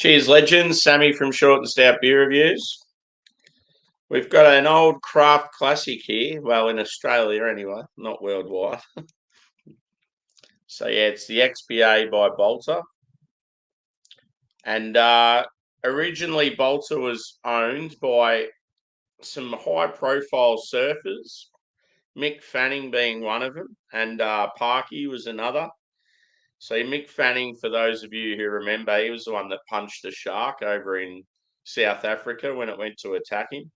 Cheers, legends. Sammy from Short and Stout Beer Reviews. We've got an old craft classic here. Well, in Australia anyway, not worldwide. So, yeah, it's the XPA by Balter. And originally, Balter was owned by some high-profile surfers, Mick Fanning being one of them, and Parky was another. So Mick Fanning, for those of you who remember, he was the one that punched the shark over in South Africa when it went to attack him.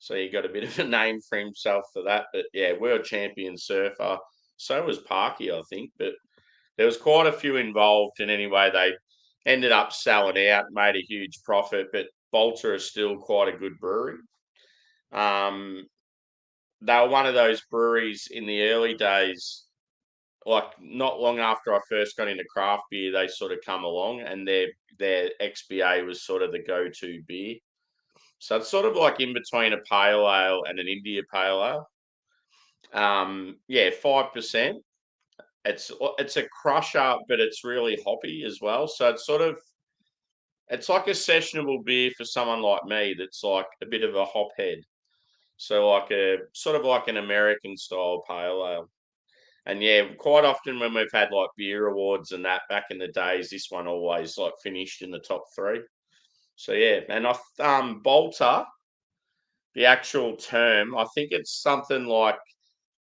So he got a bit of a name for himself for that. But yeah, world champion surfer. So was Parky, I think. But there was quite a few involved. And anyway, they ended up selling out, made a huge profit. But Balter is still quite a good brewery. They were one of those breweries in the early days, like not long after I first got into craft beer, they sort of come along, and their XBA was sort of the go-to beer. So it's sort of like in between a pale ale and an India pale ale. Yeah, 5%. It's a crusher, but it's really hoppy as well. So it's like a sessionable beer for someone like me that's like a bit of a hop head. So like a sort of like an American style pale ale. And yeah, quite often when we've had like beer awards and that back in the days, this one always like finished in the top three. So yeah, and Balter, the actual term, I think it's something like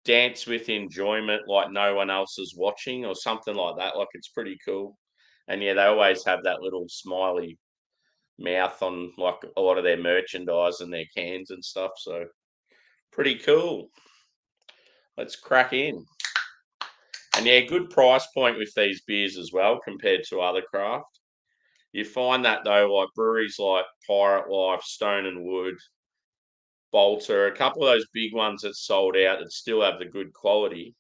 dance with enjoyment, like no one else is watching, or something like that. Like it's pretty cool. And yeah, they always have that little smiley mouth on like a lot of their merchandise and their cans and stuff. So pretty cool. Let's crack in. And yeah, good price point with these beers as well compared to other craft. You find that though, like breweries like Pirate Life, Stone and Wood, Balter, a couple of those big ones that sold out that still have the good quality,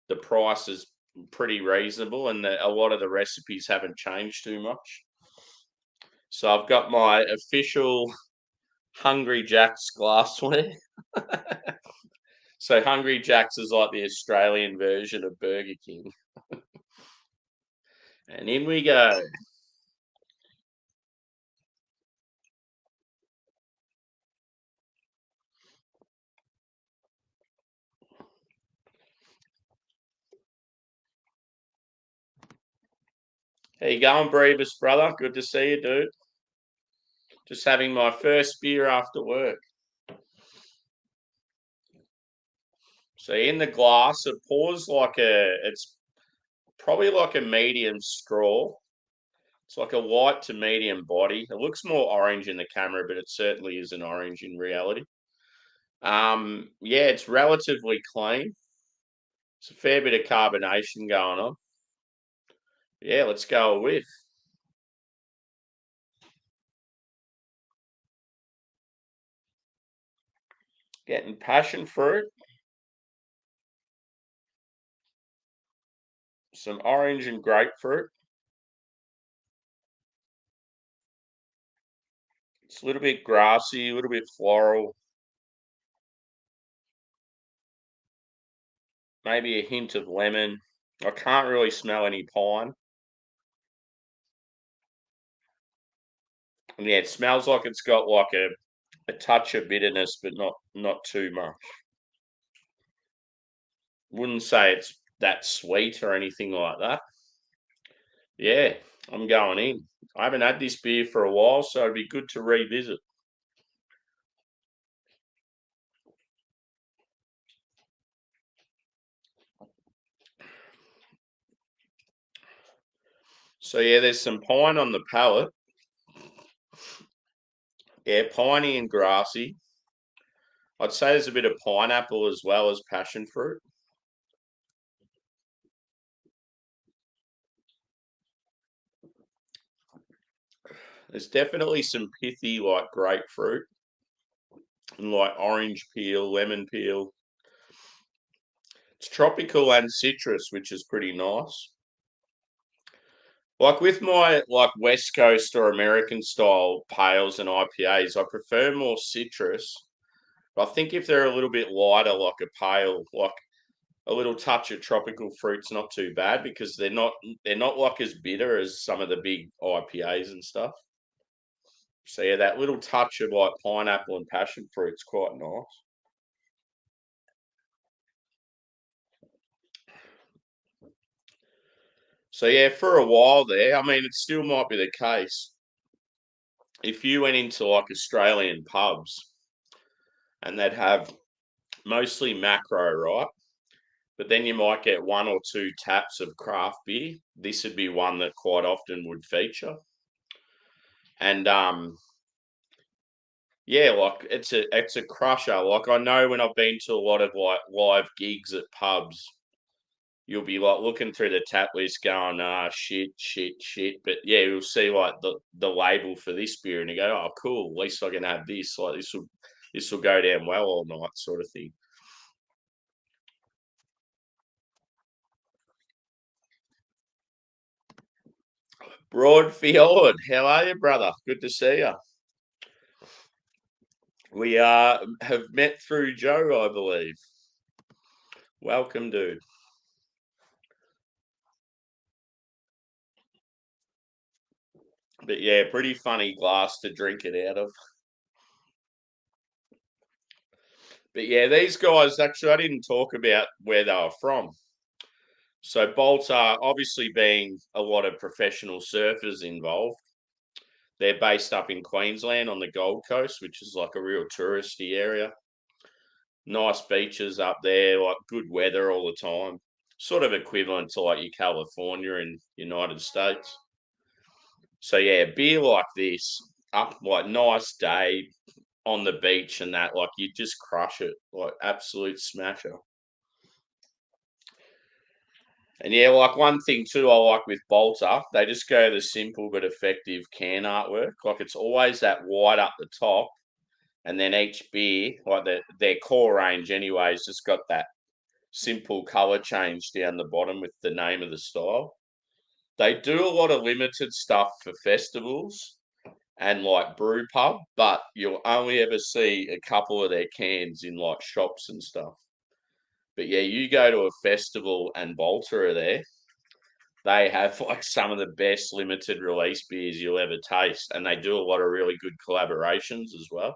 the price is pretty reasonable, and a lot of the recipes haven't changed too much. So I've got my official Hungry Jack's glassware. So Hungry Jack's is like the Australian version of Burger King. And in we go. How you going, Brevis, brother? Good to see you, dude. Just having my first beer after work. So in the glass, it pours like it's probably like a medium straw. It's like a light to medium body. It looks more orange in the camera, but it certainly isn't orange in reality. Yeah, it's relatively clean. It's a fair bit of carbonation going on. Yeah, let's go with. Getting passion fruit. Some orange and grapefruit. It's a little bit grassy, a little bit floral. Maybe a hint of lemon. I can't really smell any pine. And yeah, it smells like it's got like a touch of bitterness, but not too much. Wouldn't say it's that sweet or anything like that. Yeah, I'm going in. I haven't had this beer for a while, so it'd be good to revisit. So yeah, there's some pine on the palate. Yeah, piney and grassy. I'd say there's a bit of pineapple as well as passion fruit. There's definitely some pithy like grapefruit and like orange peel, lemon peel. It's tropical and citrus, which is pretty nice. Like with my like West Coast or American style pales and IPAs, I prefer more citrus. But I think if they're a little bit lighter, like a pale, like a little touch of tropical fruit's not too bad because they're not like as bitter as some of the big IPAs and stuff. So yeah, that little touch of like pineapple and passion fruit's quite nice. So yeah, for a while there, I mean, it still might be the case. If you went into like Australian pubs and they'd have mostly macro, right? But then you might get one or two taps of craft beer. This would be one that quite often would feature. And yeah, like it's a crusher. Like I know when I've been to a lot of like live gigs at pubs, you'll be like looking through the tap list going, ah, shit, shit, shit. But yeah, you'll see like the label for this beer and you go, oh, cool, at least I can have this. Like this will go down well all night, sort of thing. Broad Fjord, how are you, brother? Good to see you. We have met through Joe, I believe. Welcome, dude. But yeah, pretty funny glass to drink it out of. But yeah, these guys actually, I didn't talk about where they were from. So Balter, obviously being a lot of professional surfers involved, they're based up in Queensland on the Gold Coast, which is like a real touristy area. Nice beaches up there, like good weather all the time. Sort of equivalent to like your California in United States. So yeah, beer like this, up like nice day on the beach and that, like you just crush it, like absolute smasher. And yeah, like one thing too, I like with Bolter, they just go the simple but effective can artwork. Like it's always that white up the top, and then each beer, like their core range, anyways, just got that simple color change down the bottom with the name of the style. They do a lot of limited stuff for festivals and like brew pub, but you'll only ever see a couple of their cans in like shops and stuff. But yeah, you go to a festival and Bolter are there, they have like some of the best limited release beers you'll ever taste, and they do a lot of really good collaborations as well.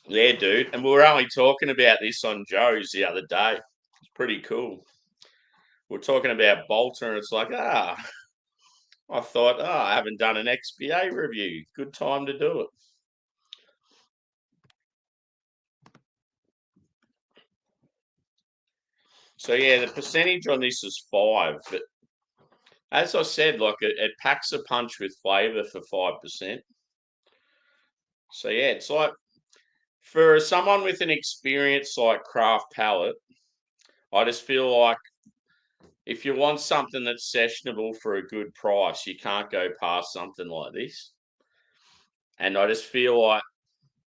Yeah, dude. And we were only talking about this on Joe's the other day. It's pretty cool. We're talking about Bolter, and it's like, I thought, I haven't done an XPA review. Good time to do it. So yeah, the percentage on this is 5, but as I said, like it packs a punch with flavour for 5%. So yeah, it's like for someone with an experience like craft palate, I just feel like if you want something that's sessionable for a good price, you can't go past something like this. And I just feel like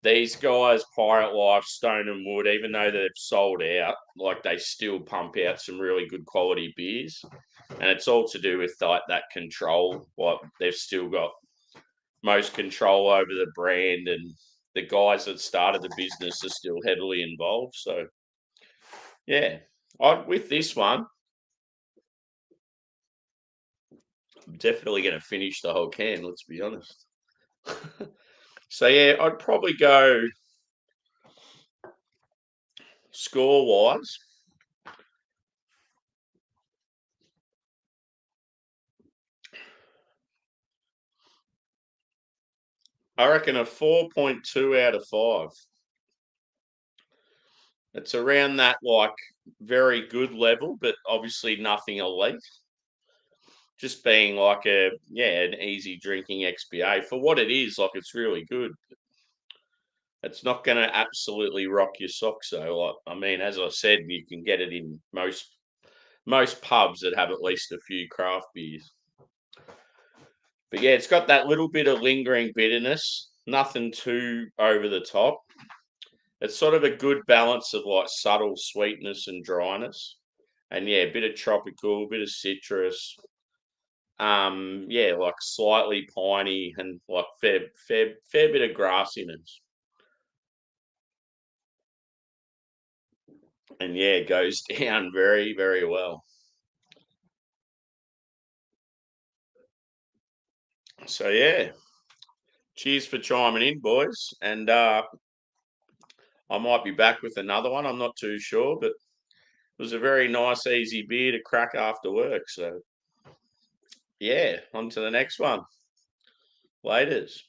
these guys, Pirate Life, Stone and Wood, even though they've sold out, like they still pump out some really good quality beers. And it's all to do with like that control. Like they've still got most control over the brand, and the guys that started the business are still heavily involved. So yeah, with this one, I'm definitely going to finish the whole can. Let's be honest. So yeah, I'd probably go score wise. I reckon a 4.2 out of 5. It's around that like very good level, but obviously nothing elite. Just being like an easy drinking XPA for what it is. Like it's really good. It's not going to absolutely rock your socks though. Like I mean, as I said, you can get it in most pubs that have at least a few craft beers. But yeah, it's got that little bit of lingering bitterness. Nothing too over the top. It's sort of a good balance of like subtle sweetness and dryness. And yeah, a bit of tropical, a bit of citrus. Yeah, like slightly piney and like fair bit of grassiness. And yeah, it goes down very, very well. So yeah, cheers for chiming in, boys. And I might be back with another one. I'm not too sure, but it was a very nice, easy beer to crack after work. So yeah, on to the next one. Laters.